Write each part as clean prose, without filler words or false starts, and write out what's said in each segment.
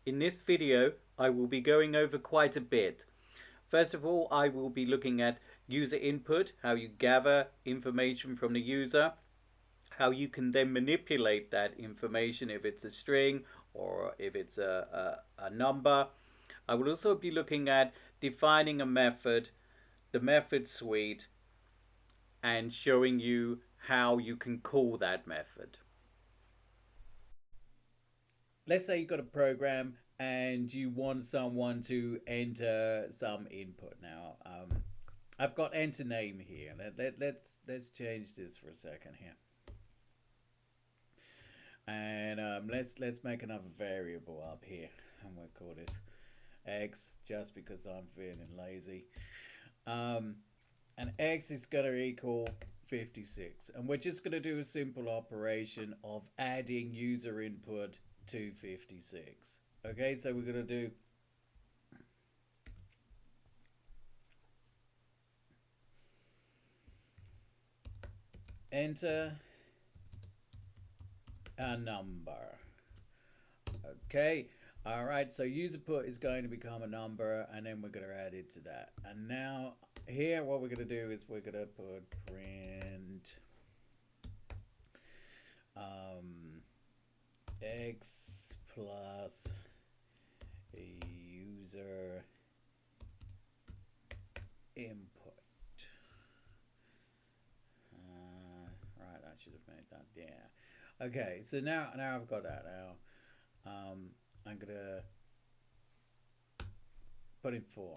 In this video, I will be going over quite a bit. First of all, I will be looking at user input, how you gather information from the user, how you can then manipulate that information if it's a string or if it's a number. I will also be looking at defining a method, the method suite, and showing you how you can call that method. Let's say you've got a program and you want someone to enter some input. Now, I've got enter name here. Let's change this for a second here, and let's make another variable up here, and we'll call this x just because I'm feeling lazy. And x is going to equal 56, and we're just going to do a simple operation of adding user input to 56. Okay, so we're going to do enter a number. Okay, all right, so user put is going to become a number, and then we're going to add it to that. And now here what we're going to do is we're going to put print x plus user input. Right, I should have made that. Yeah. Okay, so now I've got that. Now I'm gonna put in 4.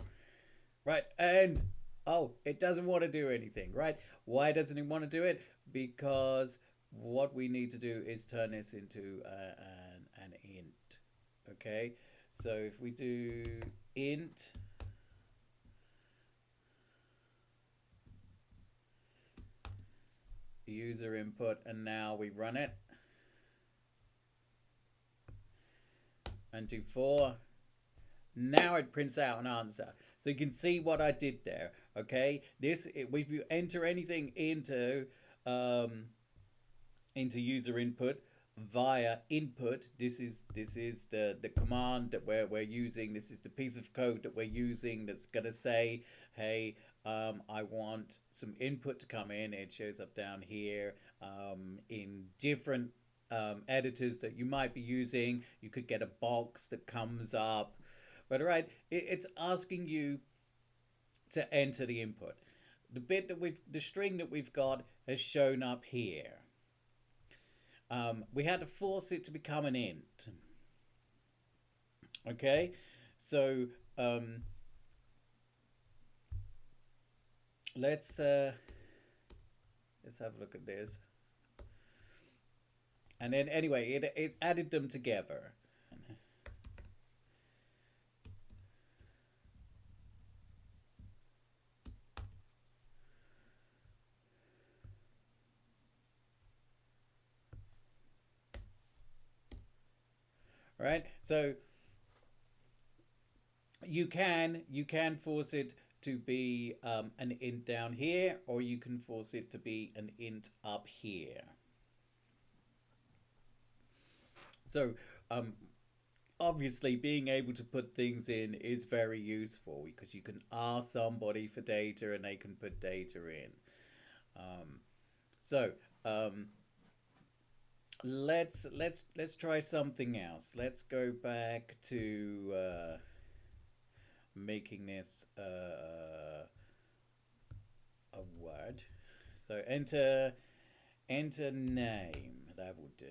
Right, and oh, it doesn't want to do anything. Right, why doesn't it want to do it? Because what we need to do is turn this into an int. Okay, so if we do int user input, and now we run it and do 4, now it prints out an answer. So you can see what I did there. Okay, this if you enter anything into user input via input, this is the command that we're using. This is the piece of code that we're using that's gonna say, hey, I want some input to come in. It shows up down here in different editors that you might be using. You could get a box that comes up, but right, it's asking you to enter the input. The string that we've got has shown up here. We had to force it to become an int. Okay, so let's have a look at this. And then anyway, it added them together. Right, so you can force it to be an int down here, or you can force it to be an int up here. So obviously being able to put things in is very useful because you can ask somebody for data and they can put data in. So let's try something else. Let's go back to making this a word. So enter name. That will do.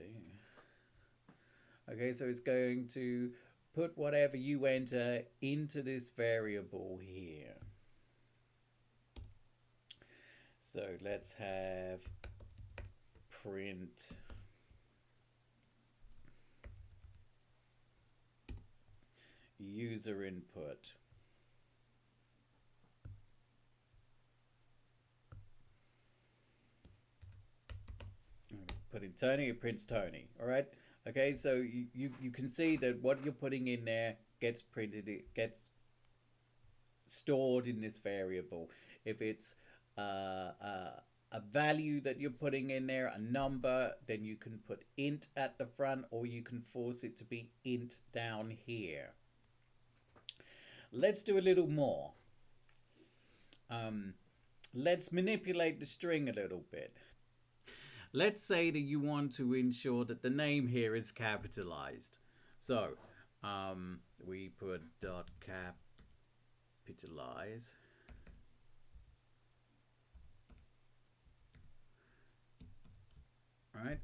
Okay, so it's going to put whatever you enter into this variable here. So let's have print user input. Put in Tony, it prints Tony. All right. Okay, so you can see that what you're putting in there gets printed, it gets stored in this variable. If it's a a value that you're putting in there, a number, then you can put int at the front, or you can force it to be int down here. Let's do a little more. Let's manipulate the string a little bit. Let's say that you want to ensure that the name here is capitalized. So we put dot capitalize. Right?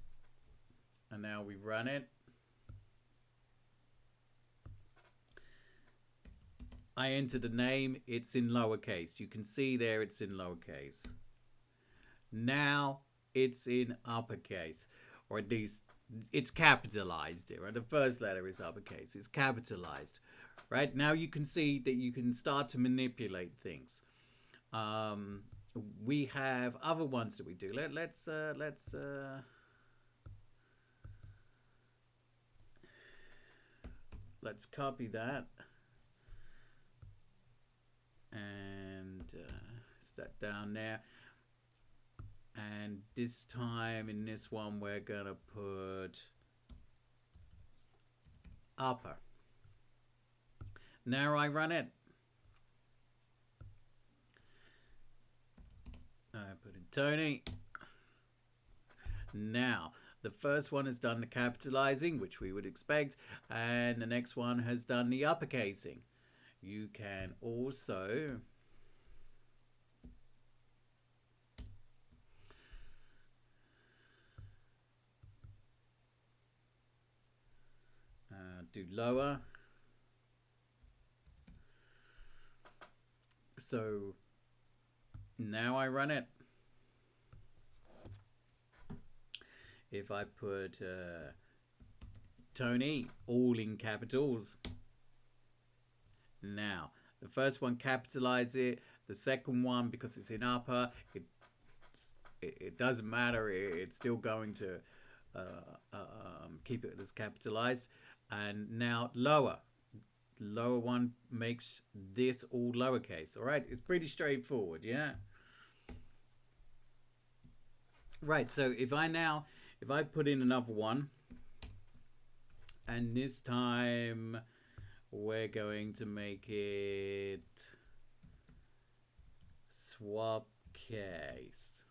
And now we run it. I enter the name, it's in lowercase. You can see there it's in lowercase. Now it's in uppercase, or at least it's capitalized here. Right? The first letter is uppercase, it's capitalized. Right? Now you can see that you can start to manipulate things. We have other ones that we do. Let's copy that and set that down there. And this time in this one we're gonna put upper. Now I run it. I put in Tony. Now the first one has done the capitalizing, which we would expect, and the next one has done the uppercasing. You can also do lower. So now I run it. If I put Tony, all in capitals. Now, the first one capitalize it. The second one, because it's in upper, it doesn't matter. It's still going to keep it as capitalized. And now lower. Lower one makes this all lowercase. All right, it's pretty straightforward, yeah? Right, so if I put in another one, and this time we're going to make it swap case.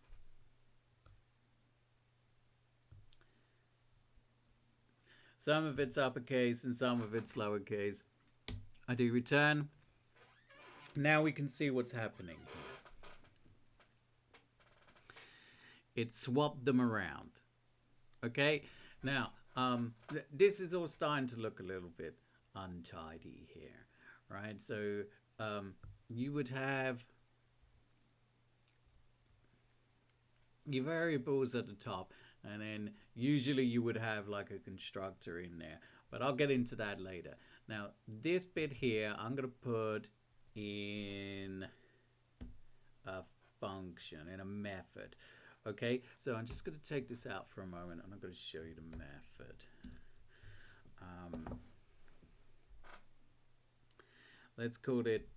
Some of it's uppercase and some of it's lowercase. I do return. Now we can see what's happening. It swapped them around. Okay, now this is all starting to look a little bit untidy here, right? So you would have your variables at the top, and then usually you would have like a constructor in there, but I'll get into that later. Now this bit here I'm gonna put in a function, in a method. Okay, so I'm just going to take this out for a moment and I'm going to show you the method. Let's call it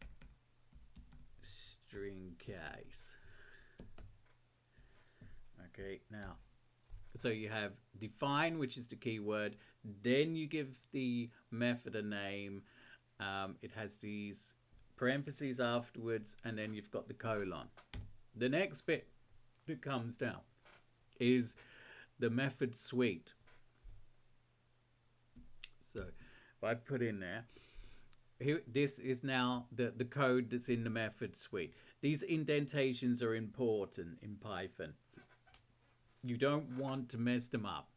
string case. Okay, now, so you have define, which is the keyword, then you give the method a name. It has these parentheses afterwards, and then you've got the colon. The next bit that comes down is the method suite. So if I put in there, here, this is now the code that's in the method suite. These indentations are important in Python. You don't want to mess them up.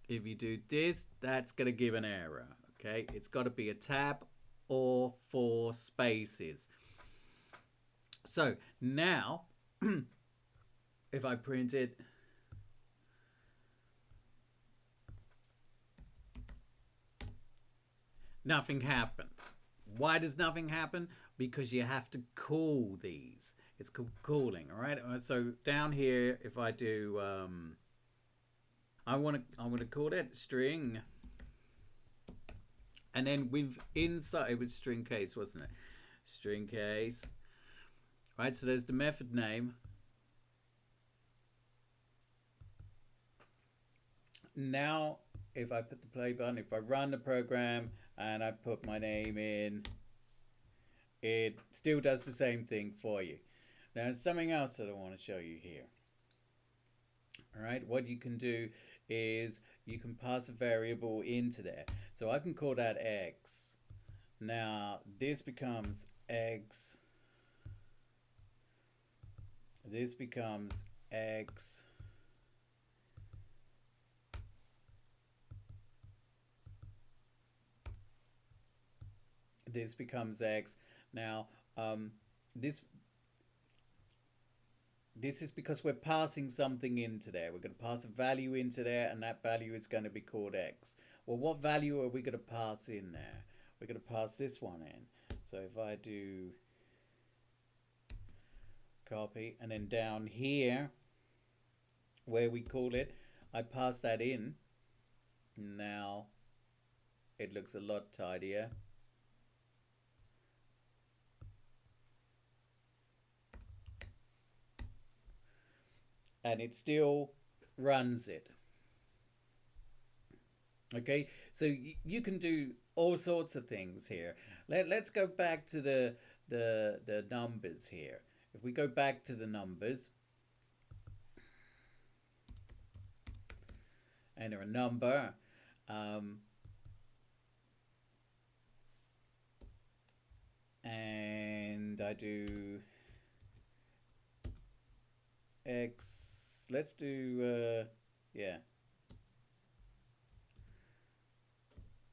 If you do this, that's going to give an error. Okay, it's got to be a tab or 4 spaces. So now if I print it, nothing happens. Why does nothing happen? Because you have to call these. It's called calling, all right? So down here, if I do, I want to call it string, and then with inside, it was string case, wasn't it? String case. Right, so there's the method name. now if I put the play button, if I run the program and I put my name in, it still does the same thing for you. Now there's something else that I want to show you here. All right, what you can do is you can pass a variable into there. So I can call that x. Now this becomes x. This becomes x. This becomes x. Now this is because we're passing something into there. We're going to pass a value into there, and that value is going to be called x. Well, what value are we going to pass in there? We're going to pass this one in. So if I do copy, and then down here where we call it, I pass that in. Now it looks a lot tidier. And it still runs it. Okay, so you can do all sorts of things here. Let's go back to the numbers here. If we go back to the numbers, enter a number, and I do x. Let's do yeah.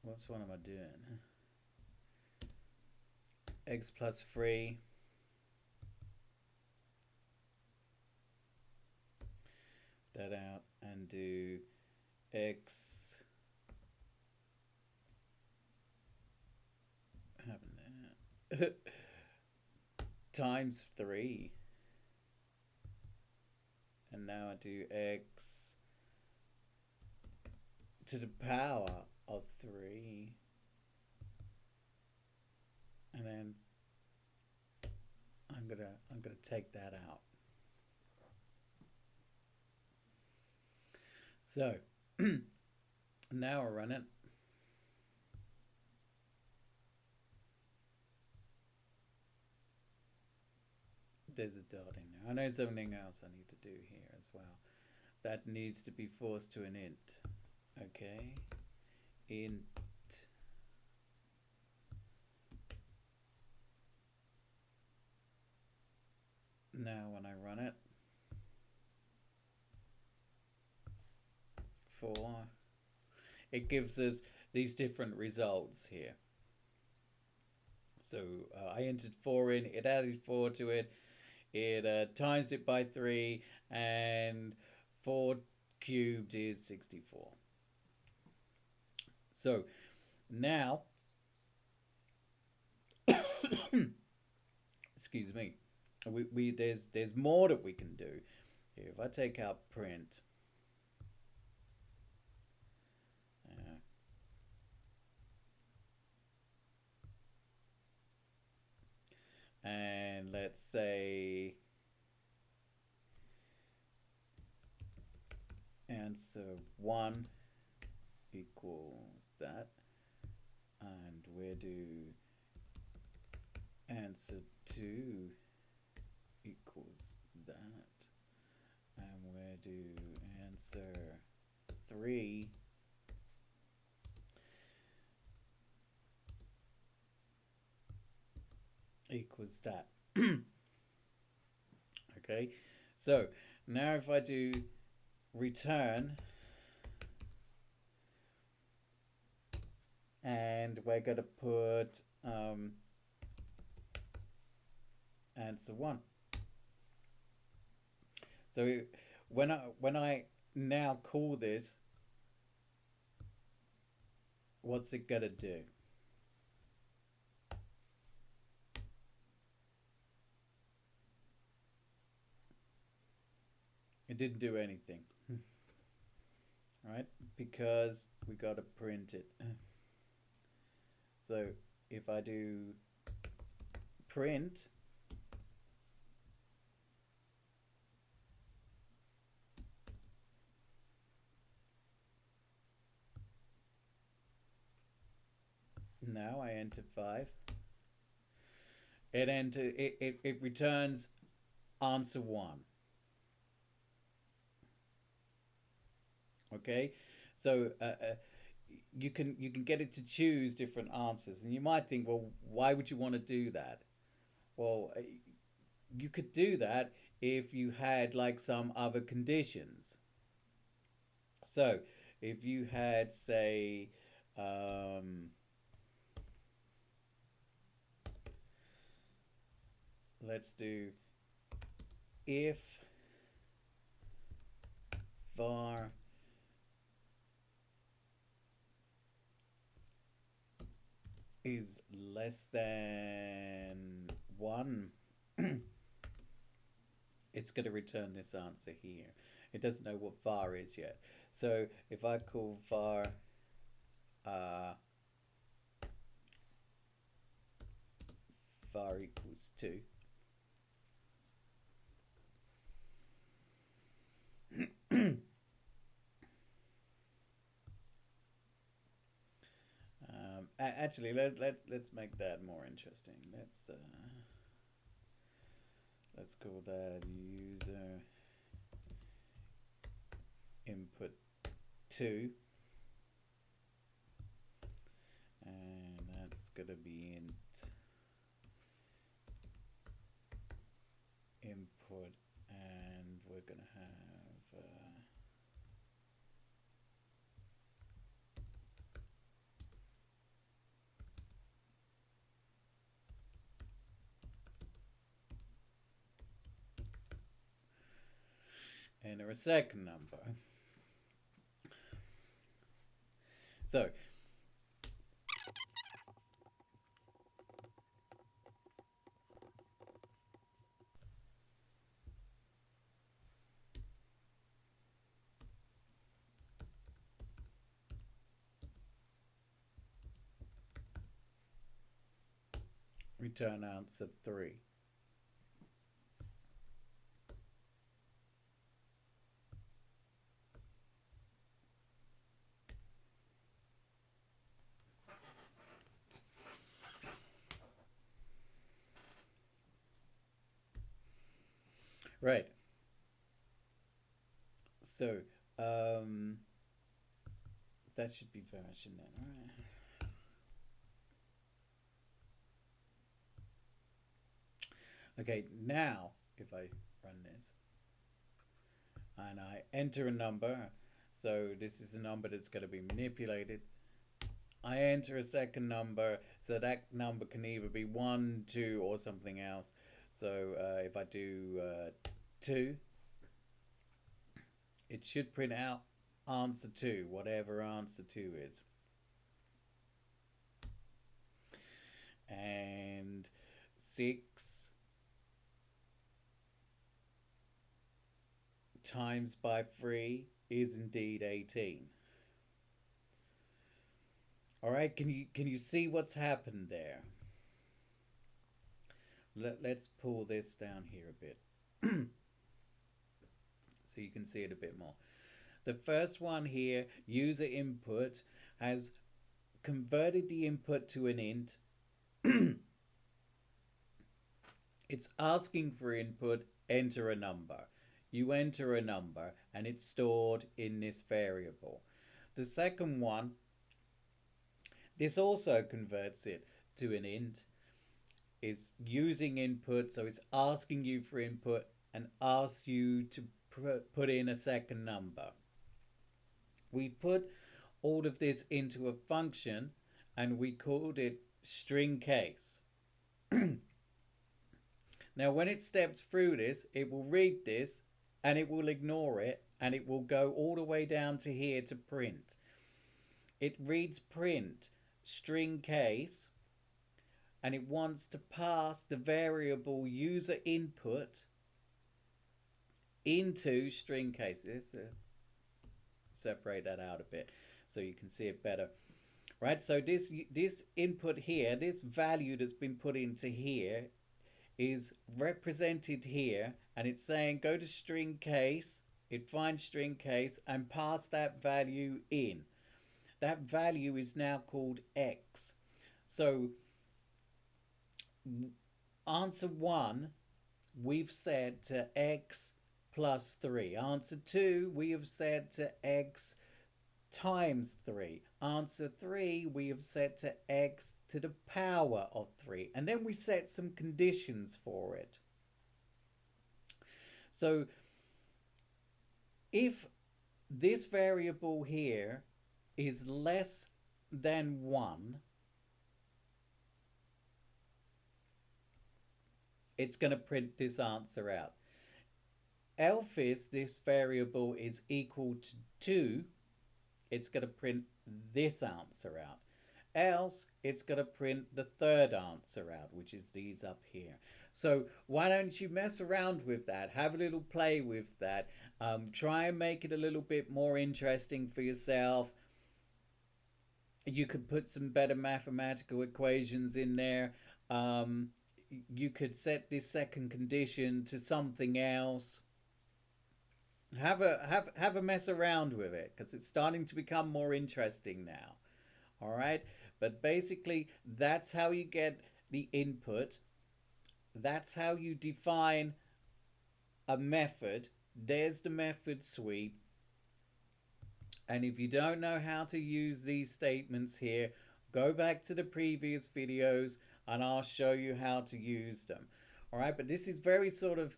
Whoops, what am I doing? X plus 3. That out and do x. What happened there? Times 3. And now I do x to the power of 3. And then I'm gonna take that out. So now I run it. There's a dot in there. I know something else I need to do here as well. That needs to be forced to an int. Okay. Int. Now when I run it, 4, it gives us these different results here. So I entered 4 in, it added 4 to it, it times it by 3, and 4 cubed is 64. So now, excuse me, there's more that we can do. Here, if I take out print, and let's say answer 1 equals that, and we do answer 2 equals that, and we do answer 3 equals that. Okay, so now if I do return, and we're going to put answer 1. So when I now call this, what's it going to do? It didn't do anything. Right? Because we got to print it. So if I do print, Now I enter 5. It returns answer 1. Okay, so you can get it to choose different answers, and you might think, well, why would you want to do that? Well, you could do that if you had like some other conditions. So if you had, say, um, let's do if var is less than 1, it's going to return this answer here. It doesn't know what var is yet. So if I call var var equals 2, actually, let's make that more interesting. Let's call that user input 2, and that's gonna be input, and we're gonna have enter a second number. So return answer 3. Right. So that should be version then, right? Okay, now if I run this and I enter a number, so this is a number that's going to be manipulated. I enter a second number, so that number can either be 1, 2, or something else. So if I do 2, it should print out answer 2, whatever answer 2 is. And 6 times by 3 is indeed 18. All right, can you see what's happened there? Let's pull this down here a bit so you can see it a bit more. The first one here, user input, has converted the input to an int. It's asking for input, enter a number. You enter a number and it's stored in this variable. The second one, this also converts it to an int. Is using input, so it's asking you for input and asks you to put in a second number. We put all of this into a function and we called it string case. Now when it steps through this, it will read this and it will ignore it and it will go all the way down to here to print. It reads print string case and it wants to pass the variable user input into string case. Let's separate that out a bit so you can see it better. Right, so this input here, this value that's been put into here is represented here, and it's saying go to string case, it finds string case and pass that value in. That value is now called X. So answer 1 we've set to x plus 3. Answer 2 we have set to x times 3. Answer 3 we have set to x to the power of 3. And then we set some conditions for it. So if this variable here is less than 1, it's going to print this answer out. Else, if this variable is equal to 2, it's going to print this answer out. Else, it's going to print the third answer out, which is these up here. So why don't you mess around with that? Have a little play with that. Try and make it a little bit more interesting for yourself. You could put some better mathematical equations in there. You could set this second condition to something else. Have a mess around with it, because it's starting to become more interesting now. All right, but basically that's how you get the input. That's how you define a method. There's the method sweep. And if you don't know how to use these statements here, go back to the previous videos and I'll show you how to use them. All right, but this is very sort of,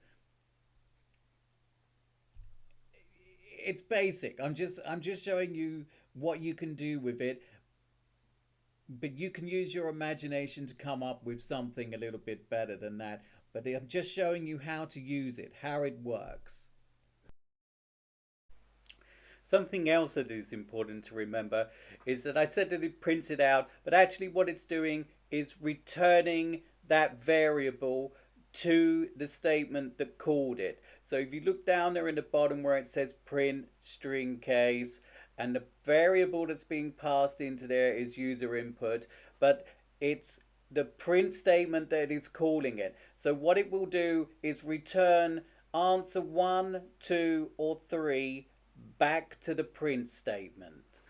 it's basic. I'm just showing you what you can do with it, but you can use your imagination to come up with something a little bit better than that. But I'm just showing you how to use it, how it works. Something else that is important to remember is that I said that it prints it out, but actually what it's doing is returning that variable to the statement that called it. So if you look down there in the bottom where it says print string case, and the variable that's being passed into there is user input, but it's the print statement that is calling it. So what it will do is return answer 1, 2, or 3 back to the print statement.